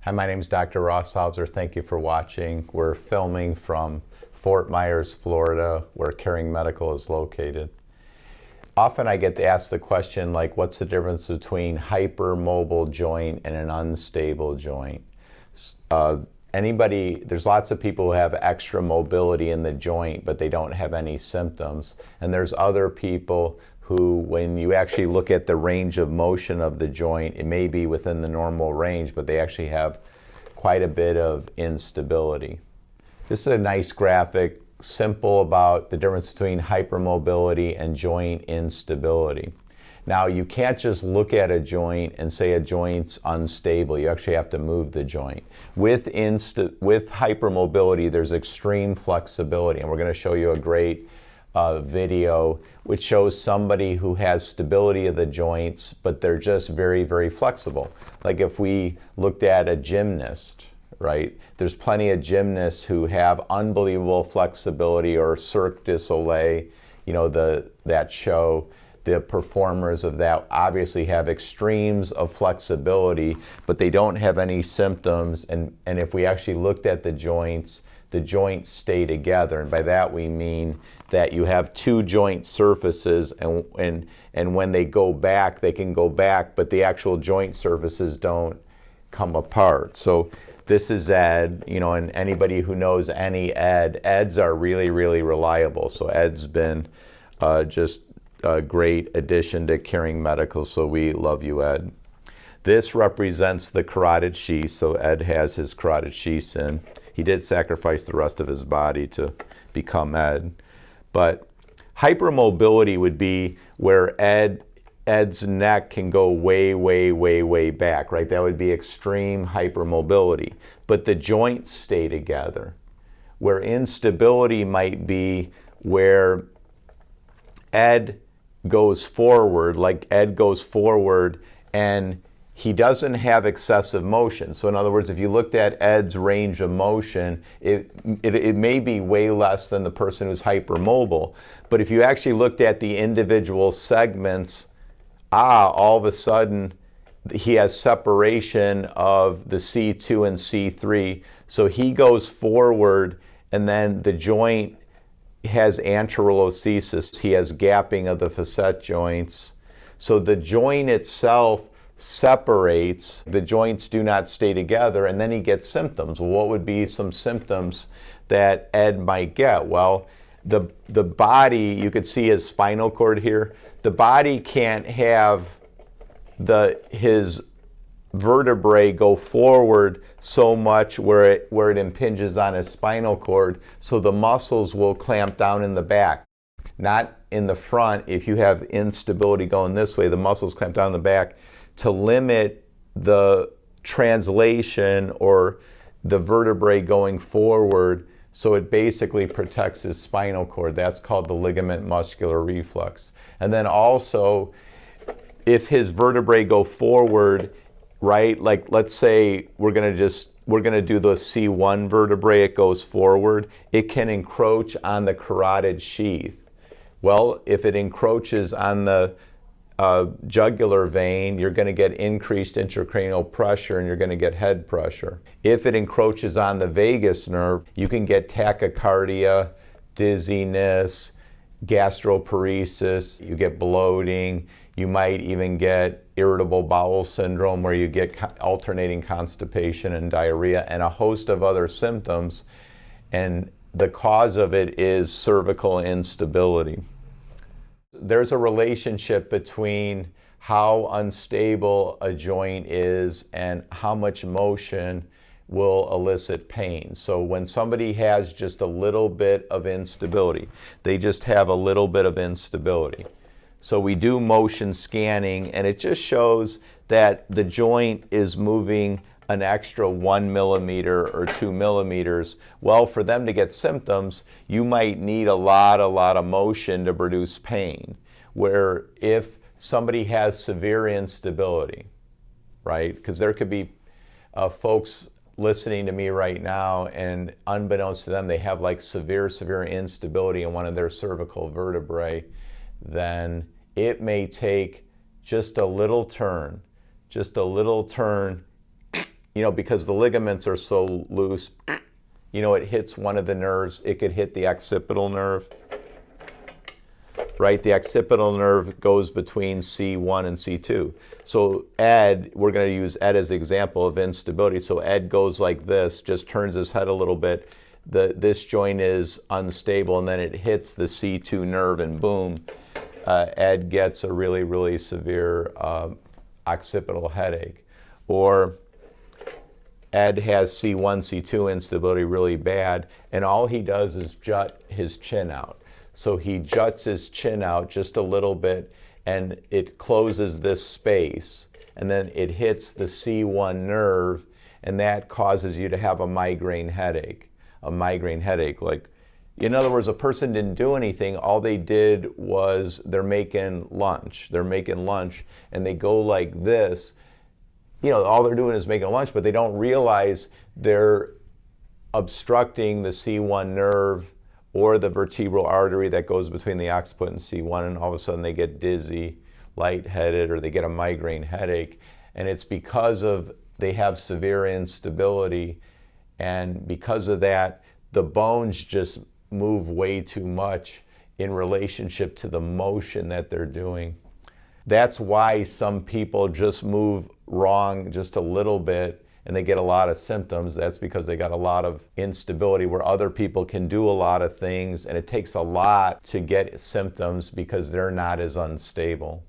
Hi, my name is Dr. Ross Hauser. Thank you for watching. We're filming from Fort Myers, Florida, where Caring Medical is located. Often I get asked the question, like, what's the difference between hypermobile joint and an unstable joint? There's lots of people who have extra mobility in the joint, but they don't have any symptoms. And there's other people who, when you actually look at the range of motion of the joint, it may be within the normal range, but they actually have quite a bit of instability. This is a nice graphic, simple, about the difference between hypermobility and joint instability. Now, you can't just look at a joint and say a joint's unstable. You actually have to move the joint. With hypermobility, there's extreme flexibility, and we're going to show you a great video which shows somebody who has stability of the joints, but they're just very, very flexible. Like if we looked at a gymnast, right? There's plenty of gymnasts who have unbelievable flexibility, or Cirque du Soleil, you know, that show. The performers of that obviously have extremes of flexibility, but they don't have any symptoms. And if we actually looked at the joints stay together. And by that we mean that you have two joint surfaces, and when they go back, they can go back, but the actual joint surfaces don't come apart. So this is Ed, you know, and anybody who knows any Eds are really, really reliable. So Ed's been just a great addition to Caring Medical, so we love you, Ed. This represents the carotid sheath, so Ed has his carotid sheaths in. He did sacrifice the rest of his body to become Ed. But hypermobility would be where Ed's neck can go way, way, way, way back, right? That would be extreme hypermobility. But the joints stay together. Where instability might be where Ed goes forward, like Ed goes forward and he doesn't have excessive motion. So in other words, if you looked at Ed's range of motion, it may be way less than the person who's hypermobile. But if you actually looked at the individual segments, all of a sudden he has separation of the C2 and C3. So he goes forward and then the joint has anterolisthesis. He has gapping of the facet joints. So the joint itself separates, the joints do not stay together, and then he gets symptoms. Well, what would be some symptoms that Ed might get? Well, the body, you could see his spinal cord here. The body can't have his vertebrae go forward so much where it impinges on his spinal cord, so the muscles will clamp down in the back, not in the front. If you have instability going this way, the muscles clamp down in the back to limit the translation or the vertebrae going forward, so it basically protects his spinal cord. That's called the ligament muscular reflex. And then also, if his vertebrae go forward, right, like let's say we're going to do the C1 vertebrae, it goes forward, it can encroach on the carotid sheath. Well, if it encroaches on the jugular vein, you're going to get increased intracranial pressure and you're going to get head pressure. If it encroaches on the vagus nerve, you can get tachycardia, dizziness, gastroparesis, you get bloating, you might even get irritable bowel syndrome where you get alternating constipation and diarrhea and a host of other symptoms, and the cause of it is cervical instability. There's a relationship between how unstable a joint is and how much motion will elicit pain. So when somebody has just a little bit of instability, they just have a little bit of instability. So we do motion scanning and it just shows that the joint is moving an extra 1 millimeter or 2 millimeters. Well, for them to get symptoms, you might need a lot of motion to produce pain. Where if somebody has severe instability, right? Because there could be folks listening to me right now and unbeknownst to them, they have like severe instability in one of their cervical vertebrae, then it may take just a little turn because the ligaments are so loose, it hits one of the nerves. It could hit the occipital nerve, right? The occipital nerve goes between C1 and C2. So Ed, we're going to use Ed as the example of instability. So Ed goes like this, just turns his head a little bit. This joint is unstable, and then it hits the C2 nerve, and boom, Ed gets a really, really severe occipital headache. Or Ed has C1, C2 instability really bad, and all he does is jut his chin out. So he juts his chin out just a little bit, and it closes this space, and then it hits the C1 nerve, and that causes you to have a migraine headache. Like, in other words, a person didn't do anything. All they did was they're making lunch, and they go like this. All they're doing is making lunch, but they don't realize they're obstructing the C1 nerve or the vertebral artery that goes between the occiput and C1, and all of a sudden they get dizzy, lightheaded, or they get a migraine headache. And it's because they have severe instability, and because of that, the bones just move way too much in relationship to the motion that they're doing. That's why some people just move wrong just a little bit and they get a lot of symptoms. That's because they got a lot of instability, where other people can do a lot of things, and it takes a lot to get symptoms because they're not as unstable.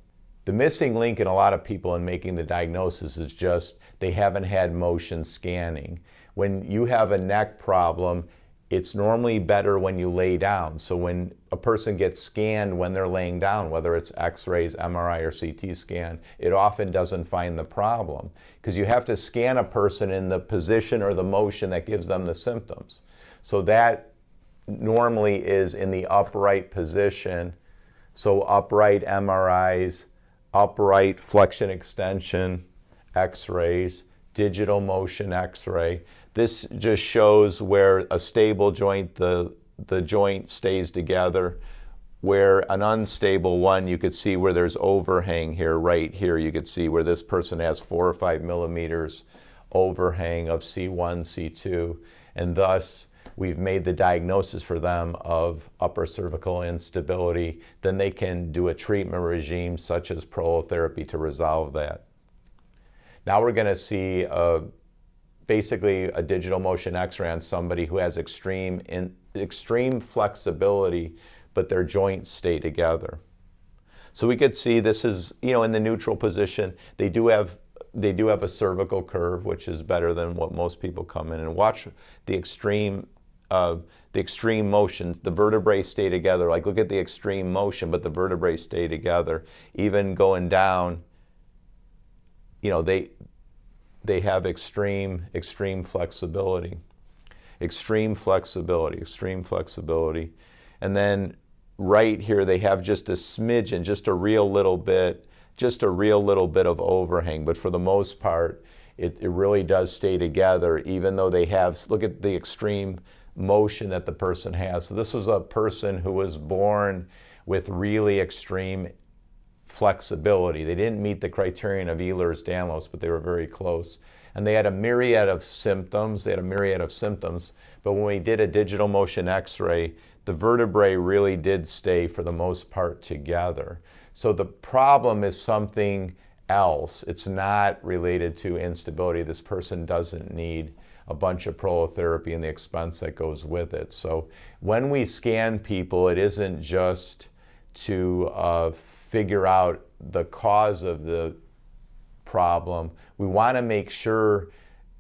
The missing link in a lot of people in making the diagnosis is just they haven't had motion scanning. When you have a neck problem, it's normally better when you lay down. So when a person gets scanned when they're laying down, whether it's x-rays, MRI, or CT scan, it often doesn't find the problem, because you have to scan a person in the position or the motion that gives them the symptoms. So that normally is in the upright position. So upright MRIs, upright flexion extension x-rays, digital motion x-ray. This just shows where a stable joint, the joint stays together. Where an unstable one, you could see where there's overhang here, right here. You could see where this person has 4 or 5 millimeters overhang of C1, C2, and thus we've made the diagnosis for them of upper cervical instability. Then they can do a treatment regime such as prolotherapy to resolve that. Now we're going to see basically a digital motion x-ray on somebody who has extreme flexibility, but their joints stay together. So we could see this is, in the neutral position. They do have a cervical curve, which is better than what most people come in. And watch the extreme motion. The vertebrae stay together. Like, look at the extreme motion, but the vertebrae stay together. Even going down, they have extreme flexibility. Extreme flexibility. And then right here they have just a smidgen, just a real little bit of overhang. But for the most part, it really does stay together, even though they have, look at the extreme motion that the person has. So this was a person who was born with really extreme flexibility. They didn't meet the criterion of Ehlers-Danlos, but they were very close. And they had a myriad of symptoms. But when we did a digital motion x-ray, the vertebrae really did stay, for the most part, together. So the problem is something else. It's not related to instability. This person doesn't need a bunch of prolotherapy and the expense that goes with it. So when we scan people, it isn't just to figure out the cause of the problem. We want to make sure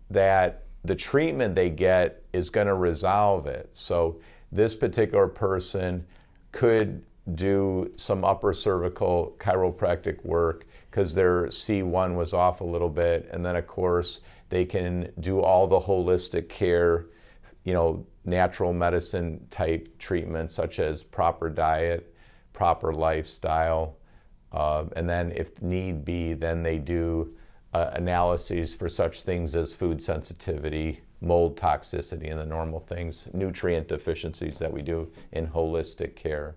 that the treatment they get is going to resolve it. So this particular person could do some upper cervical chiropractic work because their C1 was off a little bit, and then of course they can do all the holistic care, natural medicine type treatments such as proper diet, proper lifestyle, and then if need be, then they do analyses for such things as food sensitivity, mold toxicity, and the normal things, nutrient deficiencies that we do in holistic care.